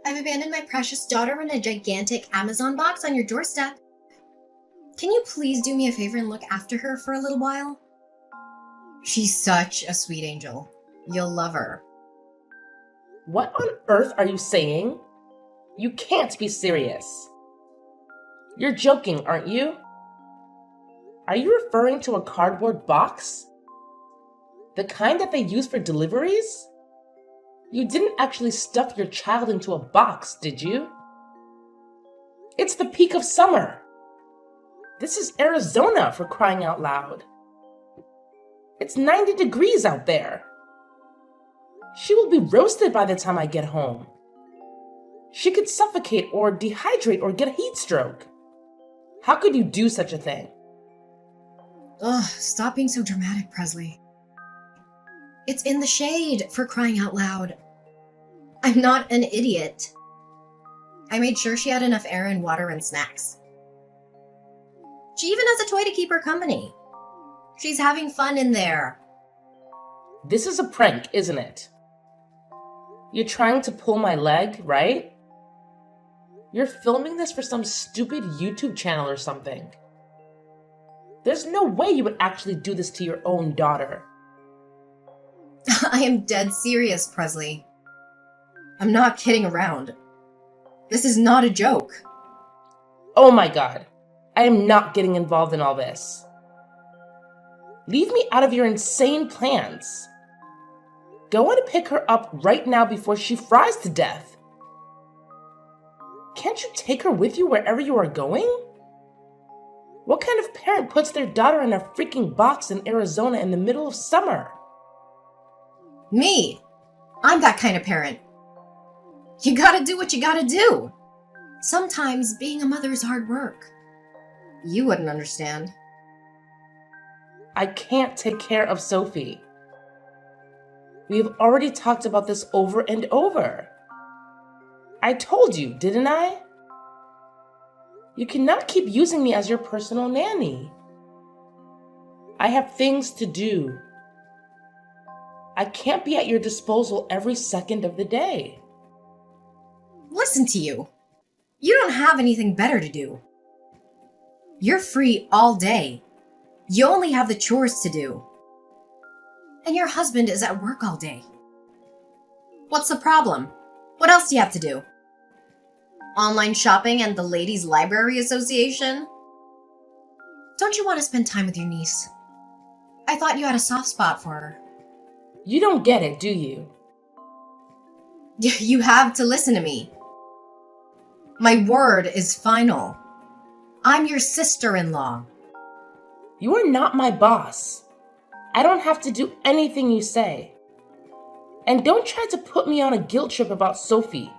I've abandoned my precious daughter in a gigantic Amazon box on your doorstep. Can you please do me a favor and look after her for a little while? She's such a sweet angel. You'll love her. What on earth are you saying? You can't be serious. You're joking, aren't you? Are you referring to a cardboard box? The kind that they use for deliveries? You didn't actually stuff your child into a box, did you? It's the peak of summer. This is Arizona, for crying out loud. It's 90 degrees out there. She will be roasted by the time I get home. She could suffocate or dehydrate or get a heat stroke. How could you do such a thing? Ugh, stop being so dramatic, Presley. It's in the shade, for crying out loud. I'm not an idiot. I made sure she had enough air and water and snacks. She even has a toy to keep her company. She's having fun in there. This is a prank, isn't it? You're trying to pull my leg, right? You're filming this for some stupid YouTube channel or something. There's no way you would actually do this to your own daughter. I am dead serious, Presley. I'm not kidding around. This is not a joke. Oh my god. I am not getting involved in all this. Leave me out of your insane plans. Go and pick her up right now before she fries to death. Can't you take her with you wherever you are going? What kind of parent puts their daughter in a freaking box in Arizona in the middle of summer? Me. I'm that kind of parent. You gotta do what you gotta do. Sometimes being a mother is hard work. You wouldn't understand. I can't take care of Sophie. We've already talked about this over and over. I told you, didn't I? You cannot keep using me as your personal nanny. I have things to do. I can't be at your disposal every second of the day. Listen to you. You don't have anything better to do. You're free all day. You only have the chores to do. And your husband is at work all day. What's the problem? What else do you have to do? Online shopping and the Ladies' Library Association? Don't you want to spend time with your niece? I thought you had a soft spot for her. You don't get it, do you? You have to listen to me. My word is final. I'm your sister-in-law. You are not my boss. I don't have to do anything you say. And don't try to put me on a guilt trip about Sophie.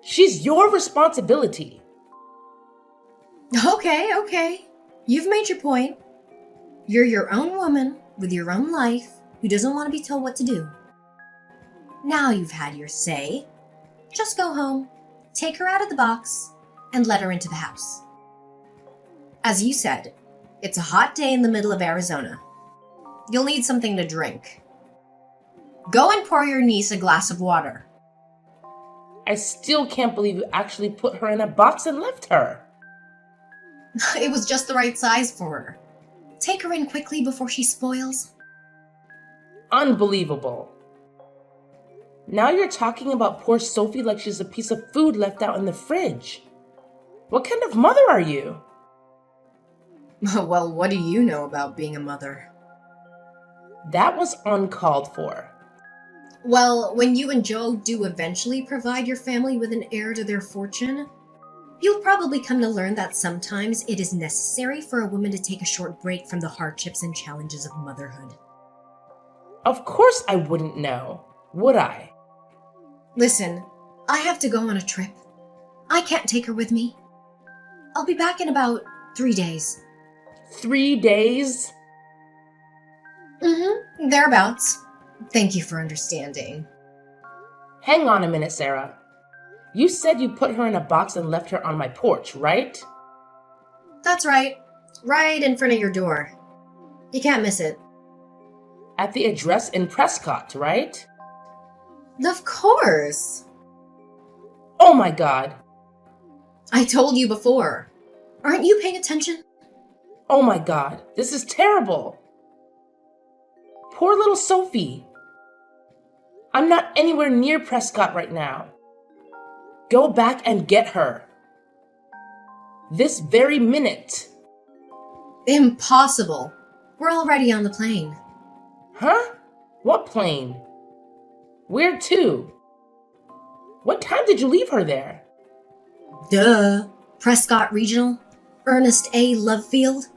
She's your responsibility. Okay. You've made your point. You're your own woman with your own life who doesn't want to be told what to do. Now you've had your say. Just go home, take her out of the box, and let her into the house. As you said, it's a hot day in the middle of Arizona. You'll need something to drink. Go and pour your niece a glass of water. I still can't believe you actually put her in a box and left her. It was just the right size for her. Take her in quickly before she spoils. Unbelievable. Now you're talking about poor Sophie like she's a piece of food left out in the fridge. What kind of mother are you? Well, what do you know about being a mother? That was uncalled for. Well, when you and Joe do eventually provide your family with an heir to their fortune, you'll probably come to learn that sometimes it is necessary for a woman to take a short break from the hardships and challenges of motherhood. Of course I wouldn't know, would I? Listen, I have to go on a trip. I can't take her with me. I'll be back in about 3 days. 3 days? Thereabouts. Thank you for understanding. Hang on a minute, Sarah. You said you put her in a box and left her on my porch, right? That's right. Right in front of your door. You can't miss it. At the address in Prescott, right? Of course. Oh my God. I told you before. Aren't you paying attention? Oh my God. This is terrible. Poor little Sophie. I'm not anywhere near Prescott right now. Go back and get her. This very minute. Impossible. We're already on the plane. Huh? What plane? Where to? What time did you leave her there? Duh. Prescott Regional. Ernest A. Lovefield.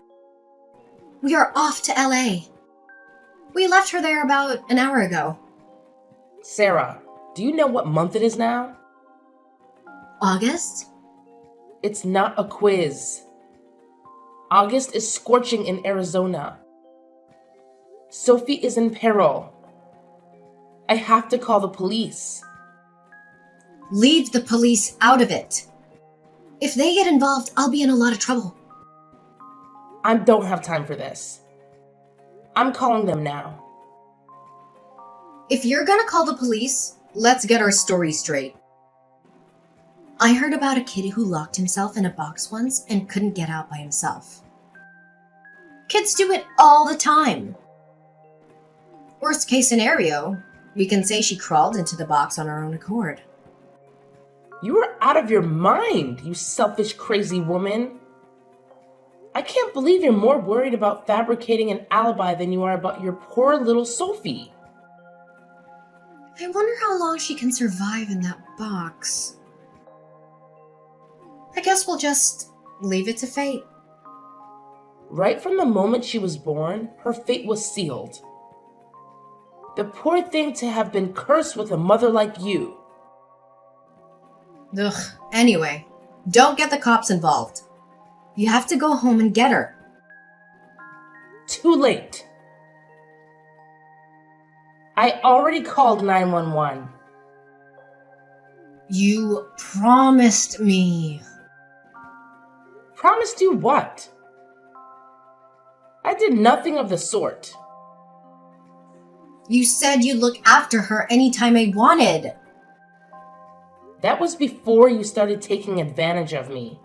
We are off to LA. We left her there about an hour ago. Sarah, do you know what month it is now? August? It's not a quiz. August is scorching in Arizona. Sophie is in peril. I have to call the police. Leave the police out of it. If they get involved, I'll be in a lot of trouble. I don't have time for this. I'm calling them now. If you're gonna call the police, let's get our story straight. I heard about a kid who locked himself in a box once and couldn't get out by himself. Kids do it all the time. Worst case scenario, we can say she crawled into the box on her own accord. You are out of your mind, you selfish, crazy woman. I can't believe you're more worried about fabricating an alibi than you are about your poor little Sophie. I wonder how long she can survive in that box. I guess we'll just leave it to fate. Right from the moment she was born, her fate was sealed. The poor thing to have been cursed with a mother like you. Ugh. Anyway, don't get the cops involved. You have to go home and get her. Too late. I already called 911. You promised me. Promised you what? I did nothing of the sort. You said you'd look after her anytime I wanted. That was before you started taking advantage of me.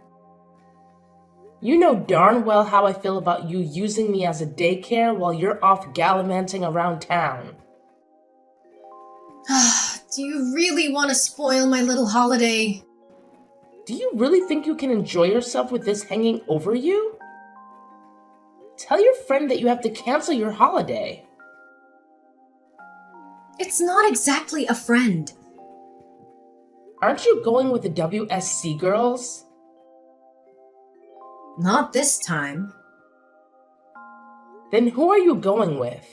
You know darn well how I feel about you using me as a daycare while you're off gallivanting around town. Do you really want to spoil my little holiday? Do you really think you can enjoy yourself with this hanging over you? Tell your friend that you have to cancel your holiday. It's not exactly a friend. Aren't you going with the WSC girls? Not this time. Then who are you going with?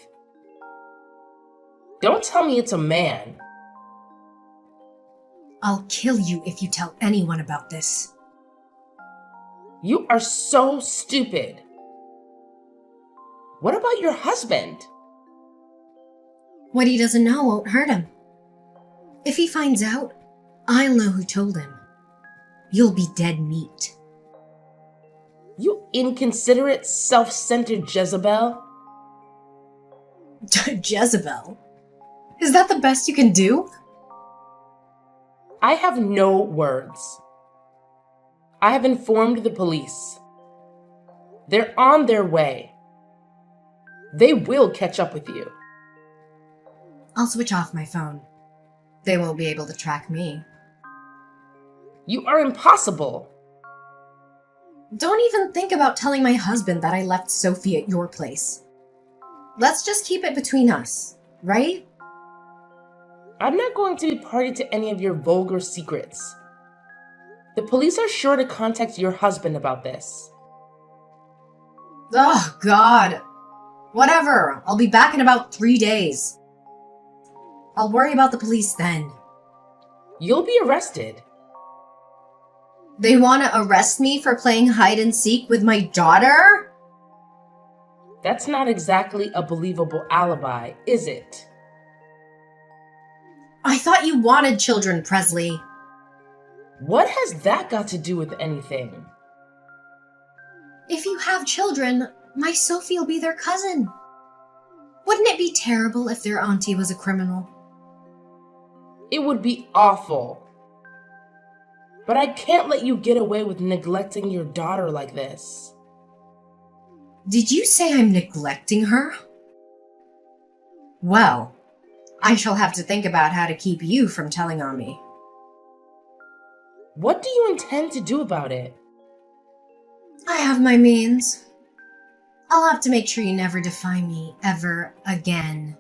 Don't tell me it's a man. I'll kill you if you tell anyone about this. You are so stupid. What about your husband? What he doesn't know won't hurt him. If he finds out, I'll know who told him. You'll be dead meat. You inconsiderate, self-centered Jezebel. Jezebel? Is that the best you can do? I have no words. I have informed the police. They're on their way. They will catch up with you. I'll switch off my phone. They won't be able to track me. You are impossible. Don't even think about telling my husband that I left Sophie at your place. Let's just keep it between us, right? I'm not going to be party to any of your vulgar secrets. The police are sure to contact your husband about this. Oh, God. Whatever. I'll be back in about 3 days. I'll worry about the police then. You'll be arrested. They want to arrest me for playing hide and seek with my daughter? That's not exactly a believable alibi, is it? I thought you wanted children, Presley. What has that got to do with anything? If you have children, my Sophie will be their cousin. Wouldn't it be terrible if their auntie was a criminal? It would be awful. But I can't let you get away with neglecting your daughter like this. Did you say I'm neglecting her? Well, I shall have to think about how to keep you from telling on me. What do you intend to do about it? I have my means. I'll have to make sure you never defy me ever again.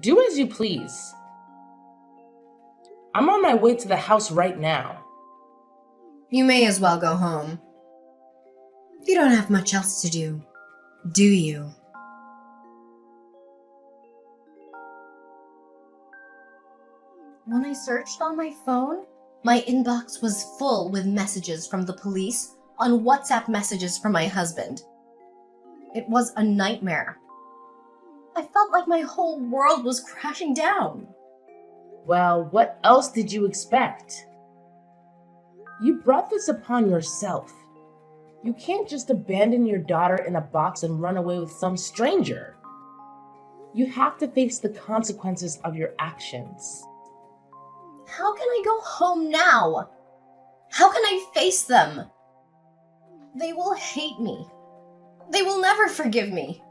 Do as you please. I'm on my way to the house right now. You may as well go home. You don't have much else to do you? When I searched on my phone, my inbox was full with messages from the police on WhatsApp messages from my husband. It was a nightmare. I felt like my whole world was crashing down. Well, what else did you expect? You brought this upon yourself. You can't just abandon your daughter in a box and run away with some stranger. You have to face the consequences of your actions. How can I go home now? How can I face them? They will hate me. They will never forgive me.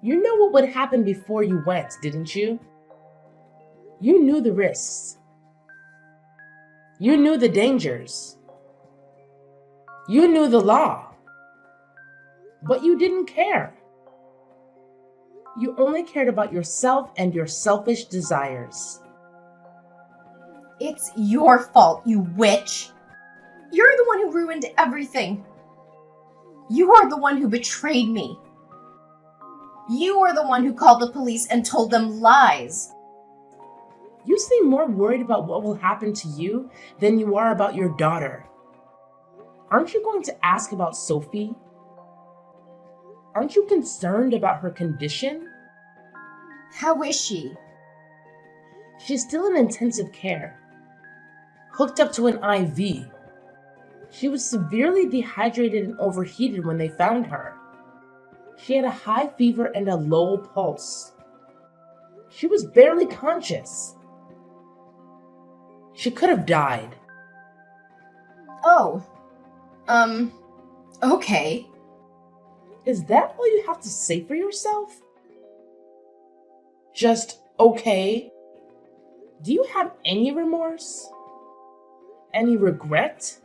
You know what would happen before you went, didn't you? You knew the risks. You knew the dangers. You knew the law. But you didn't care. You only cared about yourself and your selfish desires. It's your fault, you witch. You're the one who ruined everything. You are the one who betrayed me. You are the one who called the police and told them lies. You seem more worried about what will happen to you than you are about your daughter. Aren't you going to ask about Sophie? Aren't you concerned about her condition? How is she? She's still in intensive care, hooked up to an IV. She was severely dehydrated and overheated when they found her. She had a high fever and a low pulse. She was barely conscious. She could have died. Oh, okay. Is that all you have to say for yourself? Just okay? Do you have any remorse? Any regret?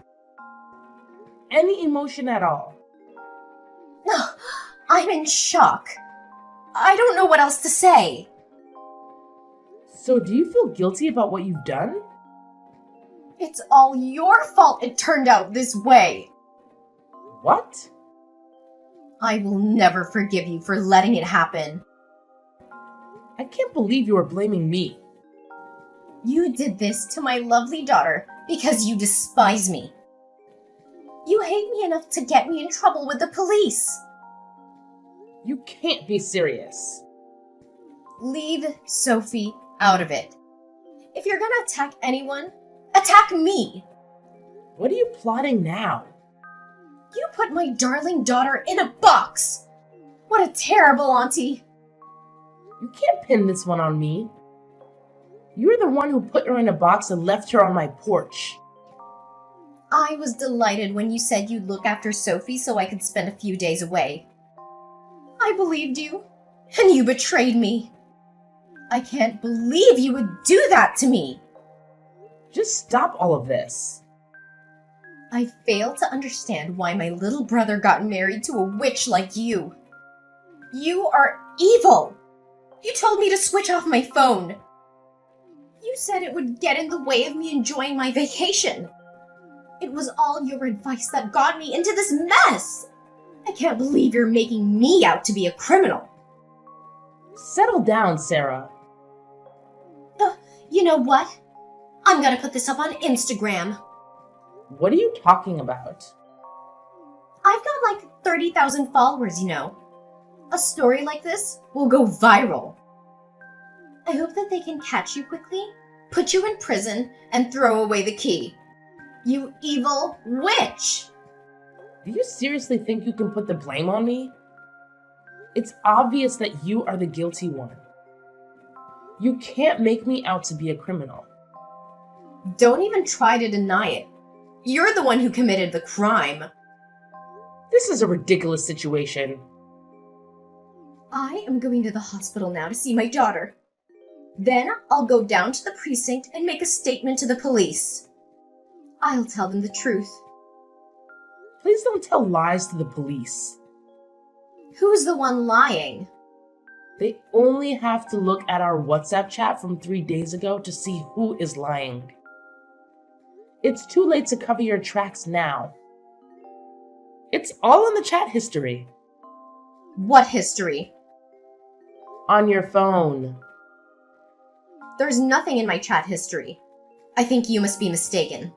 Any emotion at all? No, I'm in shock. I don't know what else to say. So do you feel guilty about what you've done? It's all your fault it turned out this way. What? I will never forgive you for letting it happen. I can't believe you are blaming me. You did this to my lovely daughter because you despise me. You hate me enough to get me in trouble with the police. You can't be serious. Leave Sophie out of it. If you're gonna attack anyone, attack me. What are you plotting now? You put my darling daughter in a box. What a terrible auntie. You can't pin this one on me. You're the one who put her in a box and left her on my porch. I was delighted when you said you'd look after Sophie so I could spend a few days away. I believed you, and you betrayed me. I can't believe you would do that to me. Just stop all of this. I fail to understand why my little brother got married to a witch like you. You are evil. You told me to switch off my phone. You said it would get in the way of me enjoying my vacation. It was all your advice that got me into this mess. I can't believe you're making me out to be a criminal. Settle down, Sarah. You know what? I'm gonna put this up on Instagram. What are you talking about? I've got like 30,000 followers, you know. A story like this will go viral. I hope that they can catch you quickly, put you in prison, and throw away the key. You evil witch! Do you seriously think you can put the blame on me? It's obvious that you are the guilty one. You can't make me out to be a criminal. Don't even try to deny it. You're the one who committed the crime. This is a ridiculous situation. I am going to the hospital now to see my daughter. Then I'll go down to the precinct and make a statement to the police. I'll tell them the truth. Please don't tell lies to the police. Who's the one lying? They only have to look at our WhatsApp chat from 3 days ago to see who is lying. It's too late to cover your tracks now. It's all in the chat history. What history? On your phone. There's nothing in my chat history. I think you must be mistaken.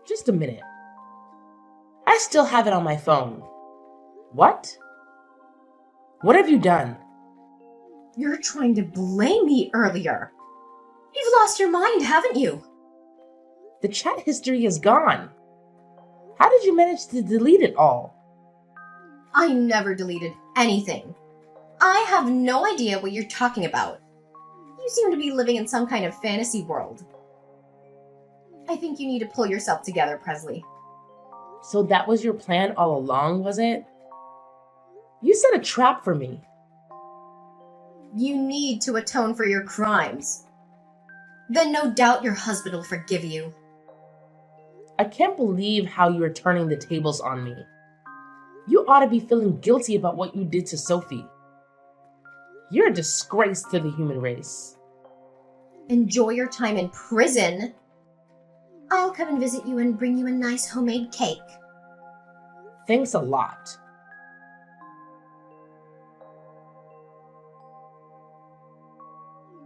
Just a minute. I still have it on my phone. What? What have you done? You're trying to blame me earlier. You've lost your mind, haven't you? The chat history is gone. How did you manage to delete it all? I never deleted anything. I have no idea what you're talking about. You seem to be living in some kind of fantasy world. I think you need to pull yourself together, Presley. So that was your plan all along, was it? You set a trap for me. You need to atone for your crimes. Then no doubt your husband will forgive you. I can't believe how you are turning the tables on me. You ought to be feeling guilty about what you did to Sophie. You're a disgrace to the human race. Enjoy your time in prison. I'll come and visit you and bring you a nice homemade cake. Thanks a lot.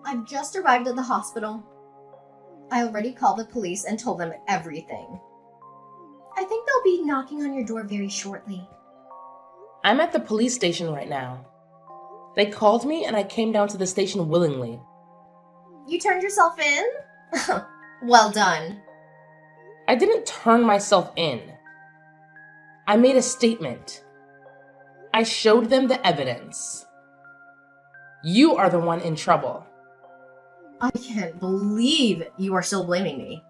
I've just arrived at the hospital. I already called the police and told them everything. I think they'll be knocking on your door very shortly. I'm at the police station right now. They called me and I came down to the station willingly. You turned yourself in? Well done. I didn't turn myself in. I made a statement. I showed them the evidence. You are the one in trouble. I can't believe you are still blaming me.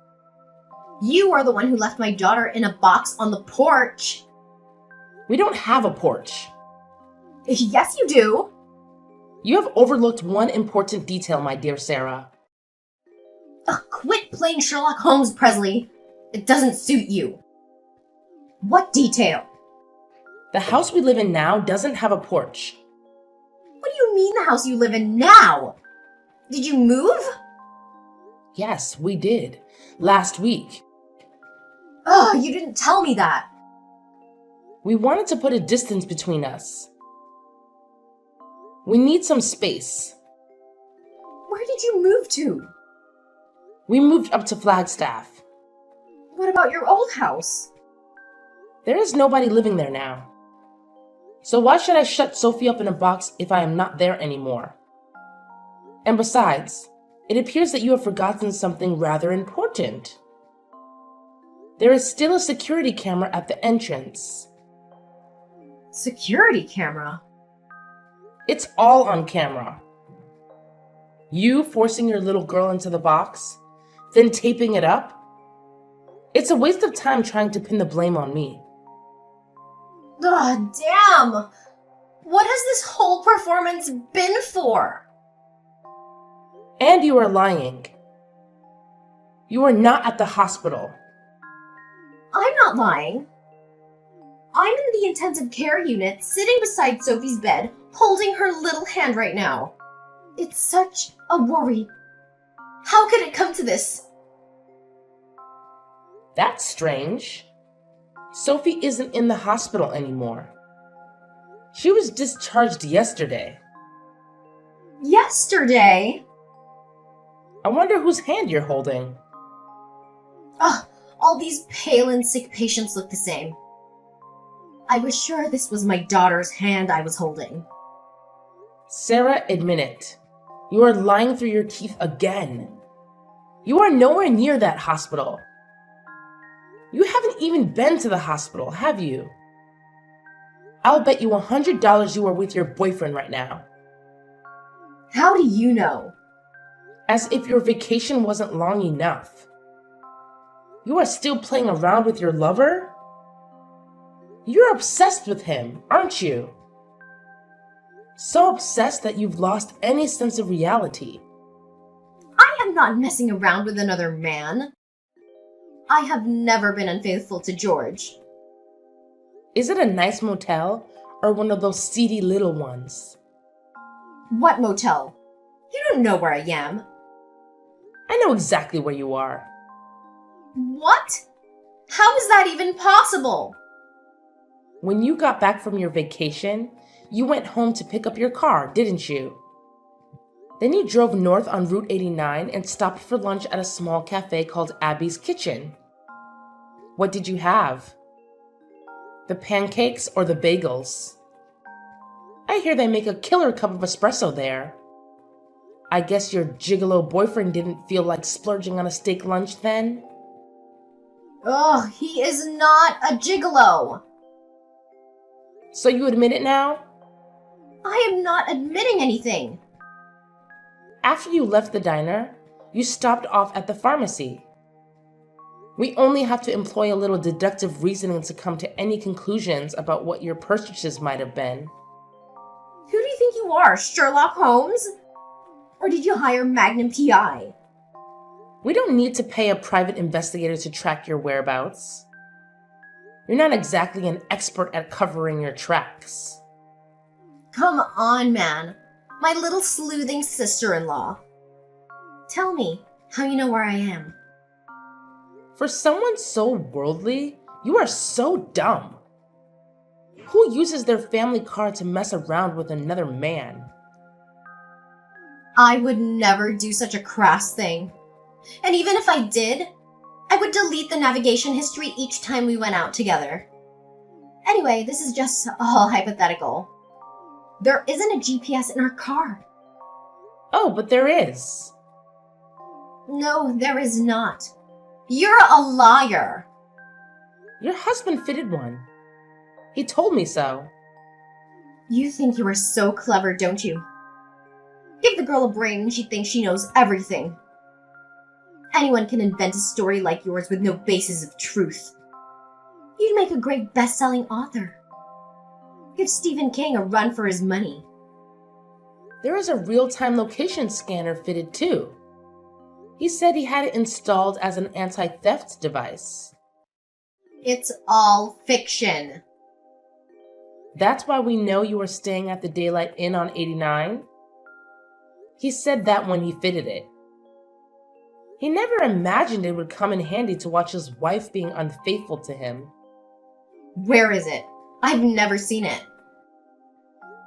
You are the one who left my daughter in a box on the porch. We don't have a porch. Yes, you do. You have overlooked one important detail, my dear Sarah. Quit playing Sherlock Holmes, Presley. It doesn't suit you. What detail? The house we live in now doesn't have a porch. What do you mean the house you live in now? Did you move? Yes, we did. Last week. You didn't tell me that. We wanted to put a distance between us. We need some space. Where did you move to? We moved up to Flagstaff. What about your old house? There is nobody living there now. So why should I shut Sophie up in a box if I am not there anymore? And besides, it appears that you have forgotten something rather important. There is still a security camera at the entrance. Security camera? It's all on camera. You forcing your little girl into the box, then taping it up? It's a waste of time trying to pin the blame on me. Damn! What has this whole performance been for? And you are lying. You are not at the hospital. I'm not lying. I'm in the intensive care unit, sitting beside Sophie's bed, holding her little hand right now. It's such a worry. How could it come to this? That's strange. Sophie isn't in the hospital anymore. She was discharged yesterday. Yesterday? I wonder whose hand you're holding. All these pale and sick patients look the same. I was sure this was my daughter's hand I was holding. Sarah, admit it. You are lying through your teeth again. You are nowhere near that hospital. You haven't even been to the hospital, have you? I'll bet you $100 you are with your boyfriend right now. How do you know? As if your vacation wasn't long enough. You are still playing around with your lover? You're obsessed with him, aren't you? So obsessed that you've lost any sense of reality. I am not messing around with another man. I have never been unfaithful to George. Is it a nice motel or one of those seedy little ones? What motel? You don't know where I am. I know exactly where you are. What? How is that even possible? When you got back from your vacation, you went home to pick up your car, didn't you? Then you drove north on Route 89 and stopped for lunch at a small cafe called Abby's Kitchen. What did you have? The pancakes or the bagels? I hear they make a killer cup of espresso there. I guess your gigolo boyfriend didn't feel like splurging on a steak lunch then? Ugh, he is not a gigolo. So you admit it now? I am not admitting anything. After you left the diner, you stopped off at the pharmacy. We only have to employ a little deductive reasoning to come to any conclusions about what your purchases might have been. Who do you think you are, Sherlock Holmes? Or did you hire Magnum PI? We don't need to pay a private investigator to track your whereabouts. You're not exactly an expert at covering your tracks. Come on, man. My little sleuthing sister-in-law. Tell me how you know where I am. For someone so worldly, you are so dumb. Who uses their family car to mess around with another man? I would never do such a crass thing. And even if I did, I would delete the navigation history each time we went out together. Anyway, this is just all hypothetical. There isn't a GPS in our car. Oh, but there is. No, there is not. You're a liar. Your husband fitted one. He told me so. You think you are so clever, don't you? Give the girl a brain and she thinks she knows everything. Anyone can invent a story like yours with no basis of truth. You'd make a great best-selling author. Give Stephen King a run for his money. There is a real-time location scanner fitted too. He said he had it installed as an anti-theft device. It's all fiction. That's why we know you are staying at the Daylight Inn on 89? He said that when he fitted it. He never imagined it would come in handy to watch his wife being unfaithful to him. Where is it? I've never seen it.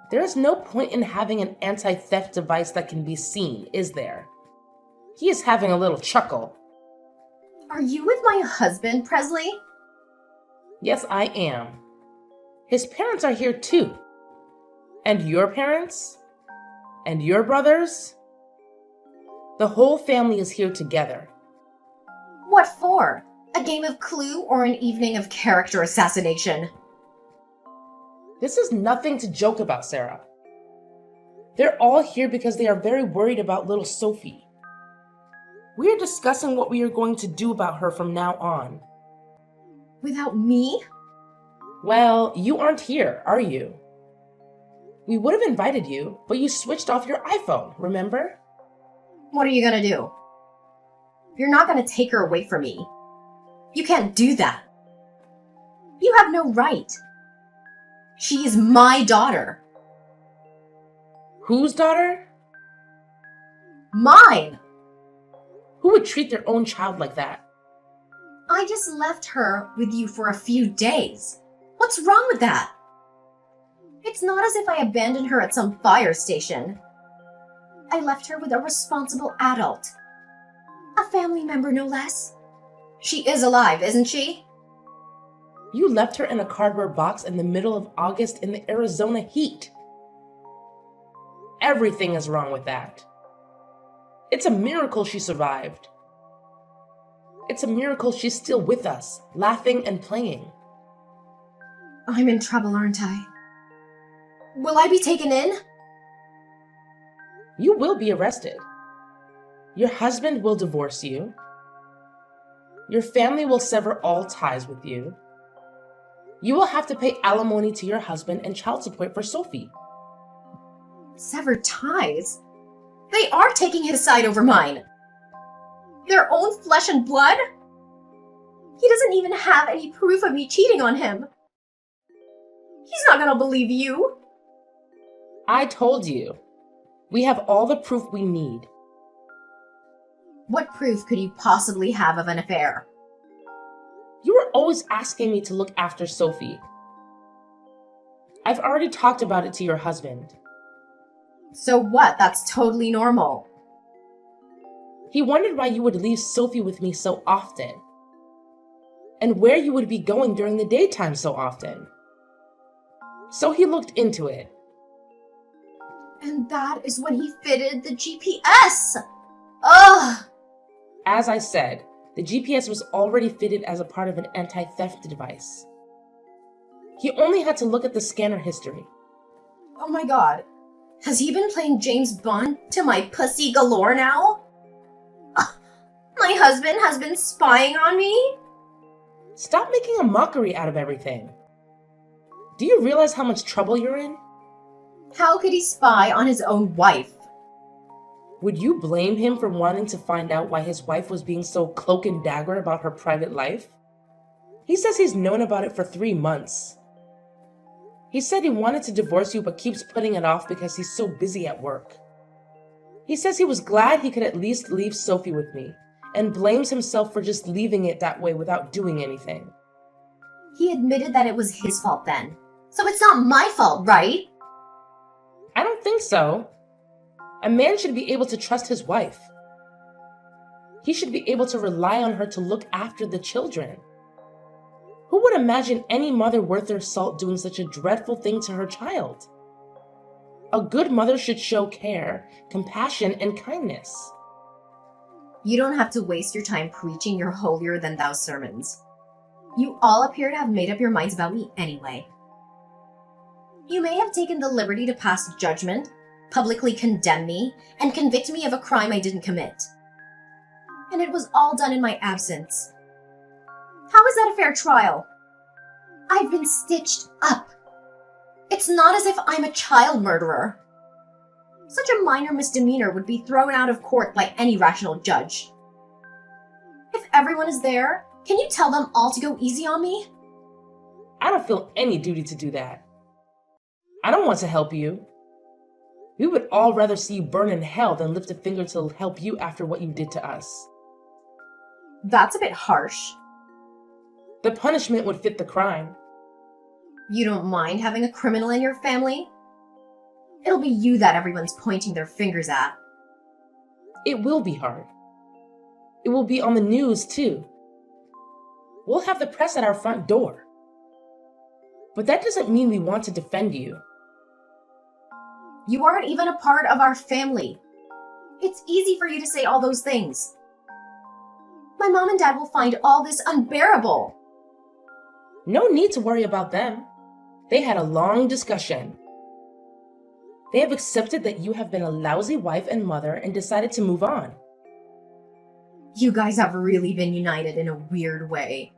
There is no point in having an anti-theft device that can be seen, is there? He is having a little chuckle. Are you with my husband, Presley? Yes, I am. His parents are here too. And your parents? And your brothers? The whole family is here together. What for? A game of Clue or an evening of character assassination? This is nothing to joke about, Sarah. They're all here because they are very worried about little Sophie. We are discussing what we are going to do about her from now on. Without me? Well, you aren't here, are you? We would have invited you, but you switched off your iPhone, remember? What are you gonna do? You're not gonna take her away from me. You can't do that. You have no right. She is my daughter. Whose daughter? Mine! Who would treat their own child like that? I just left her with you for a few days. What's wrong with that? It's not as if I abandoned her at some fire station. I left her with a responsible adult. A family member, no less. She is alive, isn't she? You left her in a cardboard box in the middle of August in the Arizona heat. Everything is wrong with that. It's a miracle she survived. It's a miracle she's still with us, laughing and playing. I'm in trouble, aren't I? Will I be taken in? You will be arrested. Your husband will divorce you. Your family will sever all ties with you. You will have to pay alimony to your husband and child support for Sophie. Sever ties? They are taking his side over mine. Their own flesh and blood? He doesn't even have any proof of me cheating on him. He's not gonna believe you. I told you. We have all the proof we need. What proof could you possibly have of an affair? You were always asking me to look after Sophie. I've already talked about it to your husband. So what? That's totally normal. He wondered why you would leave Sophie with me so often, and where you would be going during the daytime so often. So he looked into it. And that is when he fitted the GPS! Ugh! As I said, the GPS was already fitted as a part of an anti-theft device. He only had to look at the scanner history. Oh my god. Has he been playing James Bond to my pussy galore now? My husband has been spying on me? Stop making a mockery out of everything. Do you realize how much trouble you're in? How could he spy on his own wife? Would you blame him for wanting to find out why his wife was being so cloak and dagger about her private life? He says he's known about it for 3 months. He said he wanted to divorce you but keeps putting it off because he's so busy at work. He says he was glad he could at least leave Sophie with me, and blames himself for just leaving it that way without doing anything. He admitted that it was his fault then. So it's not my fault, right? I don't think so. A man should be able to trust his wife. He should be able to rely on her to look after the children. Who would imagine any mother worth their salt doing such a dreadful thing to her child? A good mother should show care, compassion, and kindness. You don't have to waste your time preaching your holier-than-thou sermons. You all appear to have made up your minds about me anyway. You may have taken the liberty to pass judgment, publicly condemn me, and convict me of a crime I didn't commit. And it was all done in my absence. How is that a fair trial? I've been stitched up. It's not as if I'm a child murderer. Such a minor misdemeanor would be thrown out of court by any rational judge. If everyone is there, can you tell them all to go easy on me? I don't feel any duty to do that. I don't want to help you. We would all rather see you burn in hell than lift a finger to help you after what you did to us. That's a bit harsh. The punishment would fit the crime. You don't mind having a criminal in your family? It'll be you that everyone's pointing their fingers at. It will be hard. It will be on the news, too. We'll have the press at our front door. But that doesn't mean we want to defend you. You aren't even a part of our family. It's easy for you to say all those things. My mom and dad will find all this unbearable. No need to worry about them. They had a long discussion. They have accepted that you have been a lousy wife and mother and decided to move on. You guys have really been united in a weird way.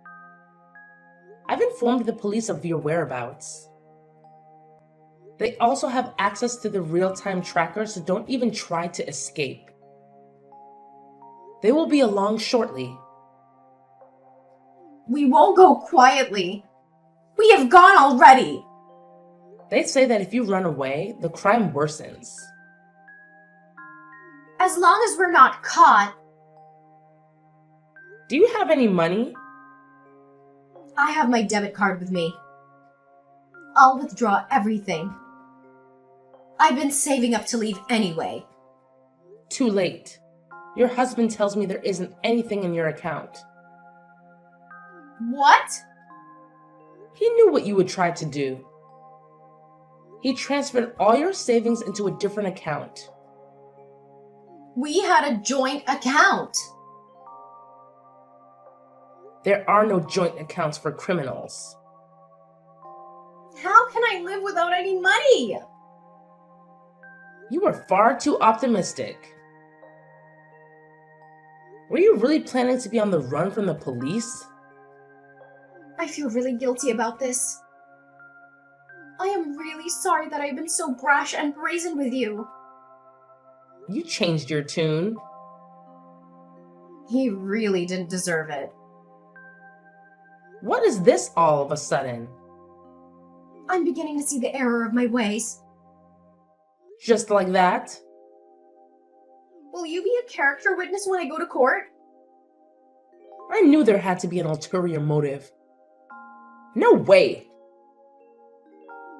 I've informed the police of your whereabouts. They also have access to the real-time tracker, so don't even try to escape. They will be along shortly. We won't go quietly. We have gone already. They say that if you run away, the crime worsens. As long as we're not caught. Do you have any money? I have my debit card with me. I'll withdraw everything. I've been saving up to leave anyway. Too late. Your husband tells me there isn't anything in your account. What? He knew what you would try to do. He transferred all your savings into a different account. We had a joint account. There are no joint accounts for criminals. How can I live without any money? You are far too optimistic. Were you really planning to be on the run from the police? I feel really guilty about this. I am really sorry that I've been so brash and brazen with you. You changed your tune. He really didn't deserve it. What is this all of a sudden? I'm beginning to see the error of my ways. Just like that? Will you be a character witness when I go to court? I knew there had to be an ulterior motive. No way!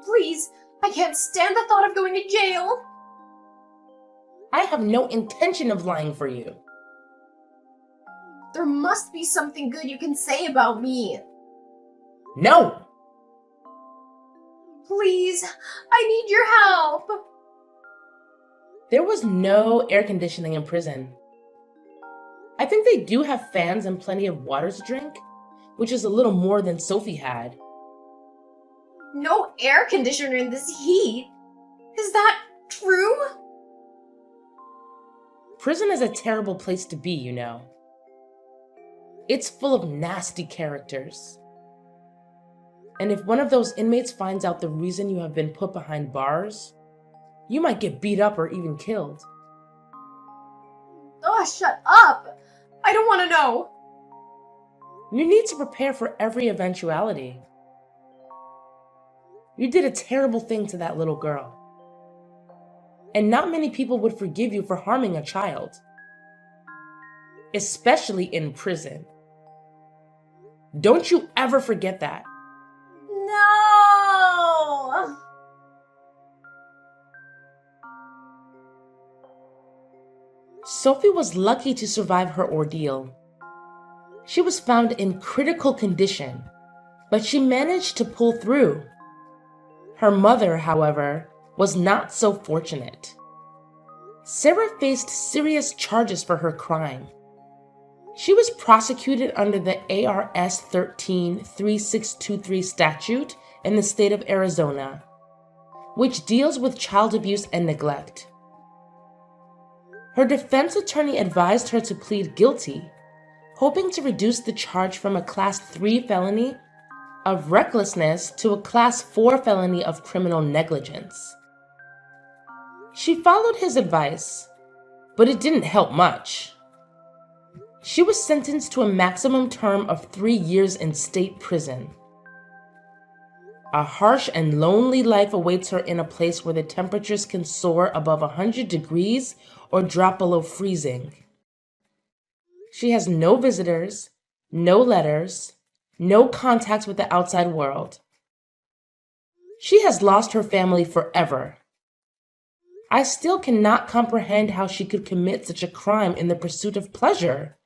Please, I can't stand the thought of going to jail. I have no intention of lying for you. There must be something good you can say about me. No! Please, I need your help. There was no air conditioning in prison. I think they do have fans and plenty of water to drink, which is a little more than Sophie had. No air conditioner in this heat. Is that true? Prison is a terrible place to be, you know. It's full of nasty characters. And if one of those inmates finds out the reason you have been put behind bars, you might get beat up or even killed. Oh, shut up! I don't want to know. You need to prepare for every eventuality. You did a terrible thing to that little girl. And not many people would forgive you for harming a child. Especially in prison. Don't you ever forget that. No! Sophie was lucky to survive her ordeal. She was found in critical condition, but she managed to pull through. Her mother, however, was not so fortunate. Sarah faced serious charges for her crime. She was prosecuted under the ARS 13-3623 statute in the state of Arizona, which deals with child abuse and neglect. Her defense attorney advised her to plead guilty, hoping to reduce the charge from a Class 3 felony of recklessness to a Class 4 felony of criminal negligence. She followed his advice, but it didn't help much. She was sentenced to a maximum term of 3 years in state prison. A harsh and lonely life awaits her in a place where the temperatures can soar above 100 degrees or drop below freezing. She has no visitors, no letters, no contact with the outside world. She has lost her family forever. I still cannot comprehend how she could commit such a crime in the pursuit of pleasure.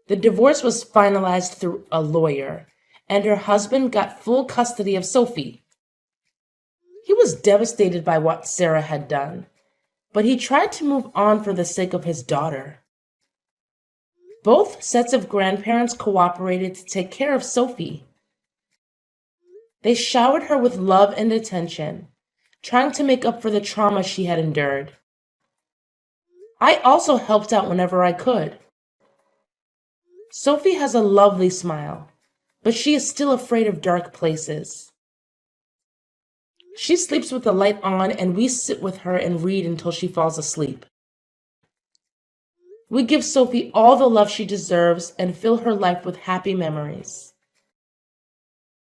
The divorce was finalized through a lawyer, and her husband got full custody of Sophie. He was devastated by what Sarah had done, but he tried to move on for the sake of his daughter. Both sets of grandparents cooperated to take care of Sophie. They showered her with love and attention, trying to make up for the trauma she had endured. I also helped out whenever I could. Sophie has a lovely smile, but she is still afraid of dark places. She sleeps with the light on, and we sit with her and read until she falls asleep. We give Sophie all the love she deserves and fill her life with happy memories.